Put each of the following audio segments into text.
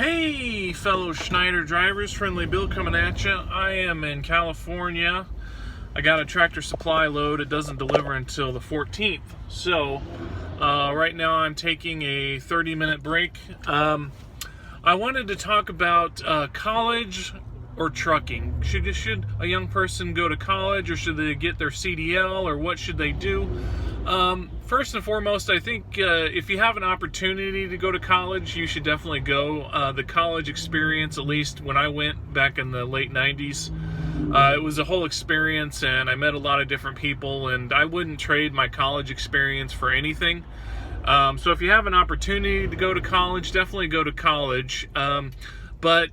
Hey, fellow Schneider drivers, Friendly Bill coming at you. I am in California. I got a Tractor Supply load. It doesn't deliver until the 14th. So, right now I'm taking a 30-minute break. I wanted to talk about college or trucking. Should a young person go to college, or should they get their CDL, or what should they do? First and foremost, I think if you have an opportunity to go to college, you should definitely go. The college experience, at least when I went back in the late 90s, it was a whole experience, and I met a lot of different people, and I wouldn't trade my college experience for anything. So if you have an opportunity to go to college, definitely go to college. But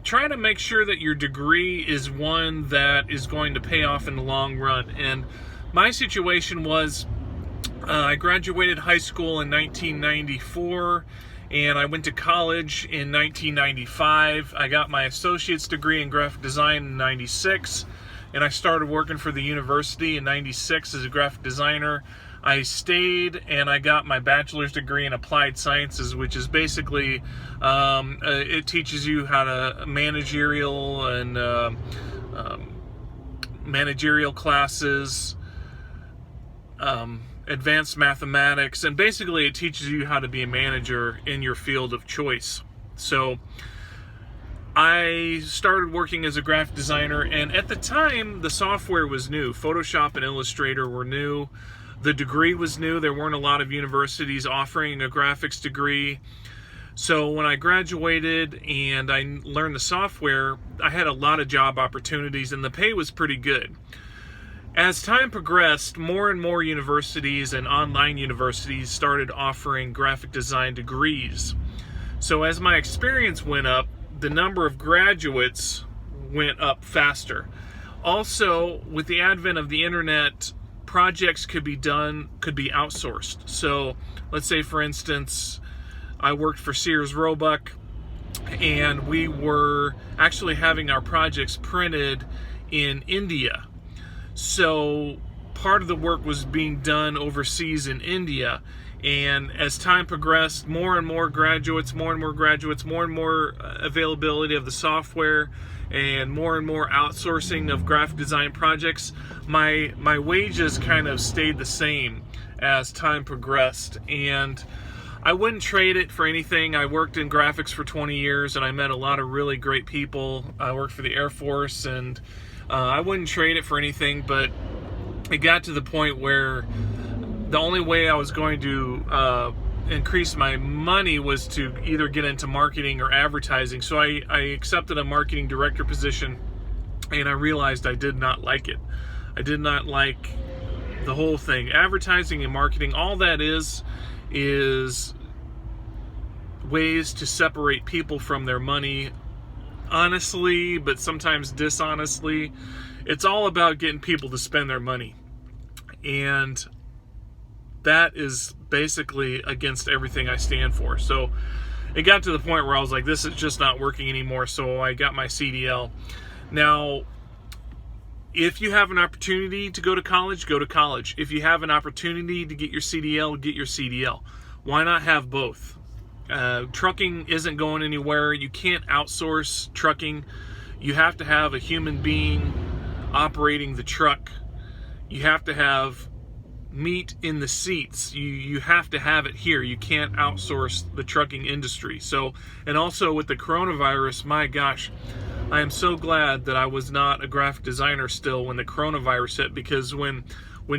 try to make sure that your degree is one that is going to pay off in the long run. And my situation was, I graduated high school in 1994, and I went to college in 1995. I got my associate's degree in graphic design in 96, and I started working for the university in 96 as a graphic designer. I stayed, and I got my bachelor's degree in applied sciences, which is basically, it teaches you how to managerial classes, advanced mathematics, and basically it teaches you how to be a manager in your field of choice. So I started working as a graphic designer, and at the time the software was new. Photoshop and Illustrator were new. The degree was new. There weren't a lot of universities offering a graphics degree. So when I graduated and I learned the software, I had a lot of job opportunities, and the pay was pretty good. As time progressed, more and more universities and online universities started offering graphic design degrees. So as my experience went up, the number of graduates went up faster. Also, with the advent of the internet, projects could be outsourced. So let's say, for instance, I worked for Sears Roebuck, and we were actually having our projects printed in India. So part of the work was being done overseas in India, and as time progressed, more and more graduates, more and more availability of the software, and more outsourcing of graphic design projects, my wages kind of stayed the same as time progressed, and I wouldn't trade it for anything. I worked in graphics for 20 years, and I met a lot of really great people. I worked for the Air Force, and I wouldn't trade it for anything, but it got to the point where the only way I was going to increase my money was to either get into marketing or advertising. So I accepted a marketing director position, and I realized I did not like it. I did not like the whole thing. Advertising and marketing, all that is ways to separate people from their money, honestly, but sometimes dishonestly. It's all about getting people to spend their money, and that is basically against everything I stand for. So it got to the point where I was like, this is just not working anymore, so I got my CDL. Now, if you have an opportunity to go to college, go to college. If you have an opportunity to get your CDL, get your CDL. Why not have both? Trucking isn't going anywhere. You can't outsource trucking. You have to have a human being operating the truck. You have to have meat in the seats. You have to have it here. You can't outsource the trucking industry. So, and also with the coronavirus, my gosh, I am so glad that I was not a graphic designer still when the coronavirus hit, because when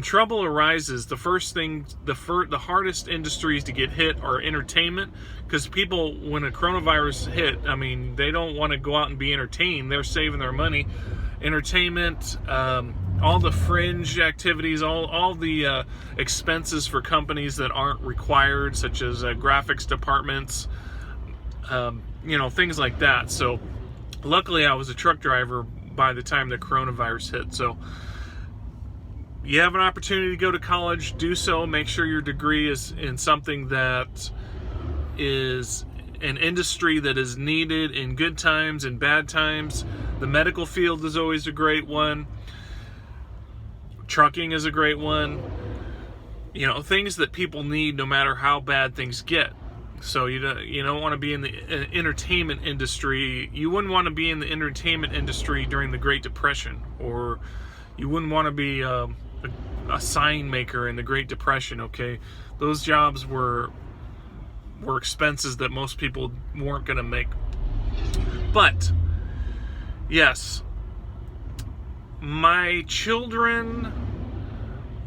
trouble arises, the hardest industries to get hit are entertainment, because people, when a coronavirus hit, I mean, they don't want to go out and be entertained. They're saving their money. Entertainment, all the fringe activities, all the expenses for companies that aren't required, such as graphics departments, things like that. So luckily I was a truck driver by the time the coronavirus hit. So you have an opportunity to go to college, do so. Make sure your degree is in something that is an industry that is needed in good times and bad times. The medical field is always a great one. Trucking is a great one. Things that people need no matter how bad things get. So you don't want to be in the entertainment industry. You wouldn't want to be in the entertainment industry during the Great Depression, or you wouldn't want to be a sign maker in the Great Depression. Okay, those jobs were expenses that most people weren't going to make. But yes, my children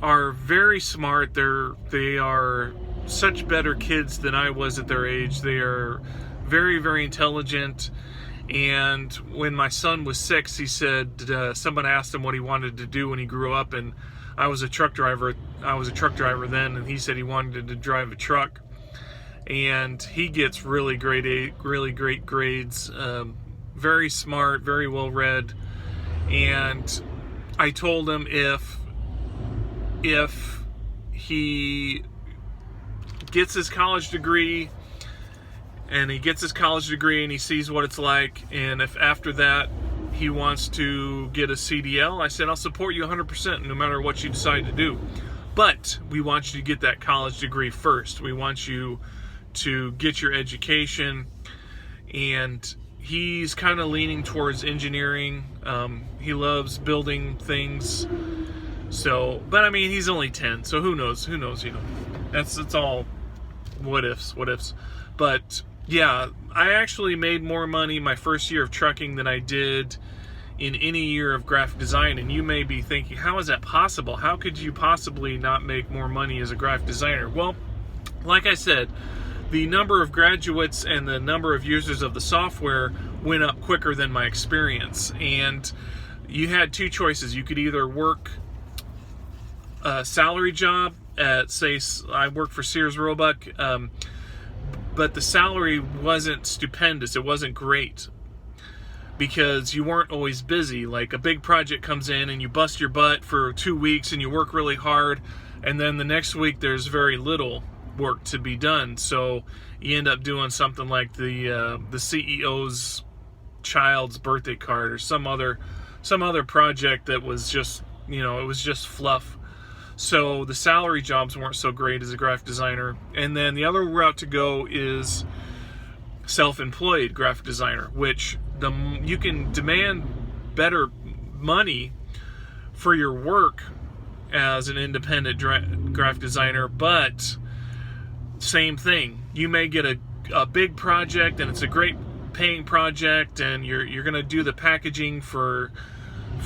are very smart. They are such better kids than I was at their age. They are very, very intelligent. And when my son was 6, he said, someone asked him what he wanted to do when he grew up, and I was a truck driver then, and he said he wanted to drive a truck. And he gets really great grades, very smart, very well read. And I told him if he gets his college degree and he sees what it's like, and if after that he wants to get a CDL, I said, I'll support you 100% no matter what you decide to do. But we want you to get that college degree first. We want you to get your education. And he's kind of leaning towards engineering. He loves building things. So, but I mean, he's only 10, so who knows, it's all what ifs. But yeah, I actually made more money my first year of trucking than I did in any year of graphic design. And you may be thinking, how is that possible? How could you possibly not make more money as a graphic designer? Well, like I said, the number of graduates and the number of users of the software went up quicker than my experience. And you had two choices. You could either work a salary job at, say, I worked for Sears Roebuck, but the salary wasn't stupendous. It wasn't great because you weren't always busy. Like, a big project comes in and you bust your butt for 2 weeks and you work really hard, and then the next week there's very little work to be done. So you end up doing something like the CEO's child's birthday card, or some other project that was just, it was just fluff. So the salary jobs weren't so great as a graphic designer. And then the other route to go is self-employed graphic designer, which you can demand better money for your work as an independent graphic designer, but same thing. You may get a big project, and it's a great paying project, and you're going to do the packaging for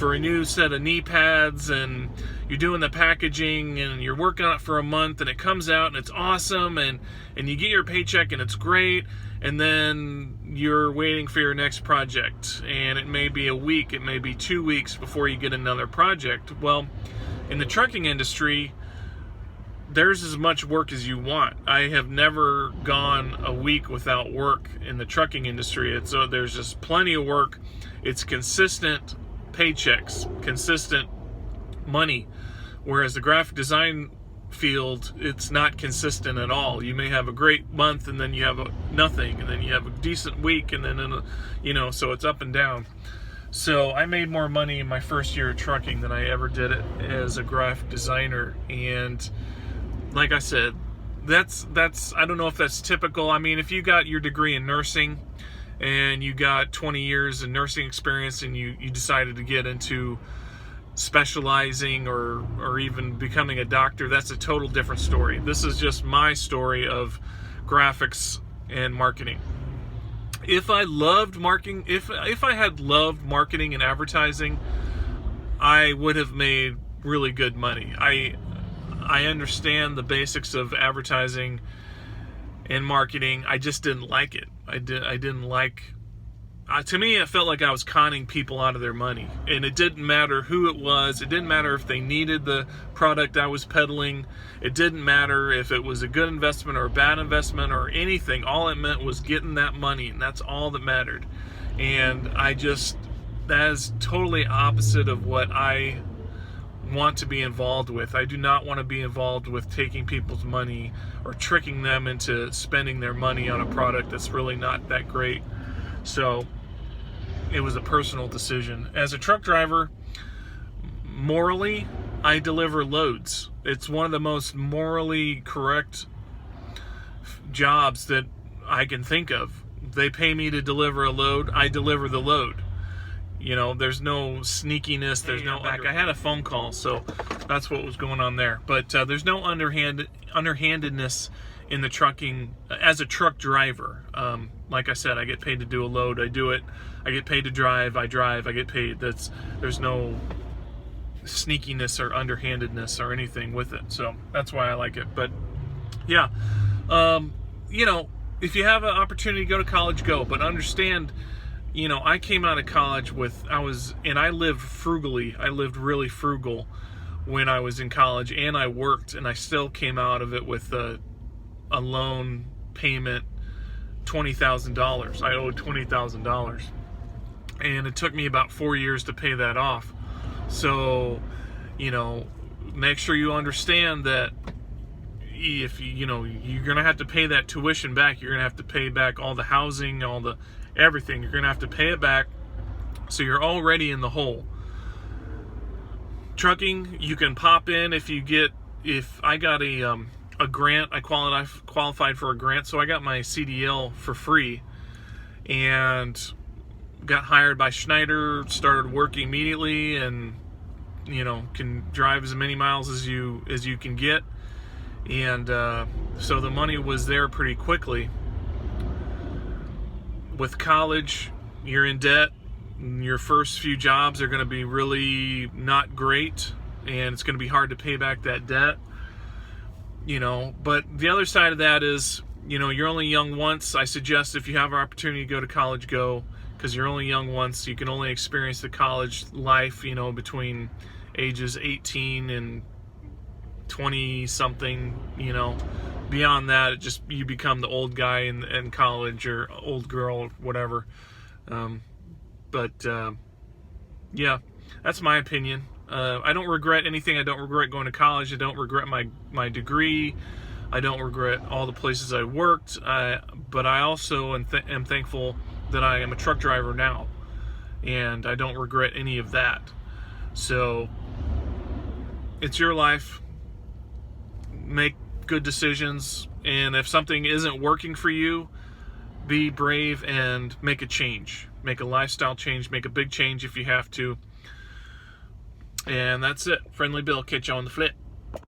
a new set of knee pads, and you're doing the packaging and you're working on it for a month, and it comes out and it's awesome, and you get your paycheck and it's great, and then you're waiting for your next project, and it may be a week, it may be 2 weeks before you get another project. Well, in the trucking industry, there's as much work as you want. I have never gone a week without work in the trucking industry. There's just plenty of work. It's consistent paychecks, consistent money. Whereas the graphic design field, it's not consistent at all. You may have a great month, and then you have nothing, and then you have a decent week, and then so it's up and down. So I made more money in my first year of trucking than I ever did it as a graphic designer. And like I said, that's I don't know if that's typical. I mean, if you got your degree in nursing and you got 20 years of nursing experience, and you decided to get into specializing or even becoming a doctor, that's a total different story. This is just my story of graphics and marketing. If I loved marketing, if I had loved marketing and advertising, I would have made really good money. I understand the basics of advertising and marketing. I just didn't like it. I didn't like. To me, it felt like I was conning people out of their money, and it didn't matter who it was. It didn't matter if they needed the product I was peddling. It didn't matter if it was a good investment or a bad investment or anything. All it meant was getting that money, and that's all that mattered. And that is totally opposite of what I want to be involved with. I do not want to be involved with taking people's money or tricking them into spending their money on a product that's really not that great. So it was a personal decision. As a truck driver, morally, I deliver loads. It's one of the most morally correct jobs that I can think of. They pay me to deliver a load, I deliver the load. You know, there's no sneakiness, there's no back. I had a phone call, so that's what was going on there. But there's no underhandedness in the trucking as a truck driver. Like I said, I get paid to do a load, I do it. I get paid to drive, I drive, I get paid. There's no sneakiness or underhandedness or anything with it. So that's why I like it. But yeah, you know, if you have an opportunity to go to college, go. But understand, you know, I came out of college I lived frugally. I lived really frugal when I was in college, and I worked, and I still came out of it with a loan payment, $20,000. I owed $20,000, and it took me about 4 years to pay that off. So, you know, make sure you understand that if you know, you're gonna have to pay that tuition back. You're gonna have to pay back all the housing, all the everything. You're gonna have to pay it back, so you're already in the hole. Trucking, you can pop in if I got a grant. I qualified for a grant, so I got my CDL for free and got hired by Schneider, started working immediately, and you know, can drive as many miles as you can get. And so the money was there pretty quickly. With college, you're in debt. Your first few jobs are going to be really not great, and it's going to be hard to pay back that debt. You know, but the other side of that is, you know, you're only young once. I suggest if you have an opportunity to go to college, go, because you're only young once. You can only experience the college life, you know, between ages 18 and 20 something. You know, beyond that, you become the old guy in college, or old girl, or whatever. Yeah, that's my opinion. I don't regret anything. I don't regret going to college. I don't regret my degree. I don't regret all the places I worked. But I also am thankful that I am a truck driver now, and I don't regret any of that. So it's your life. Make good decisions, and if something isn't working for you, be brave and make a change. Make a lifestyle change. Make a big change if you have to. And that's it. Friendly Bill. Catch you on the flip.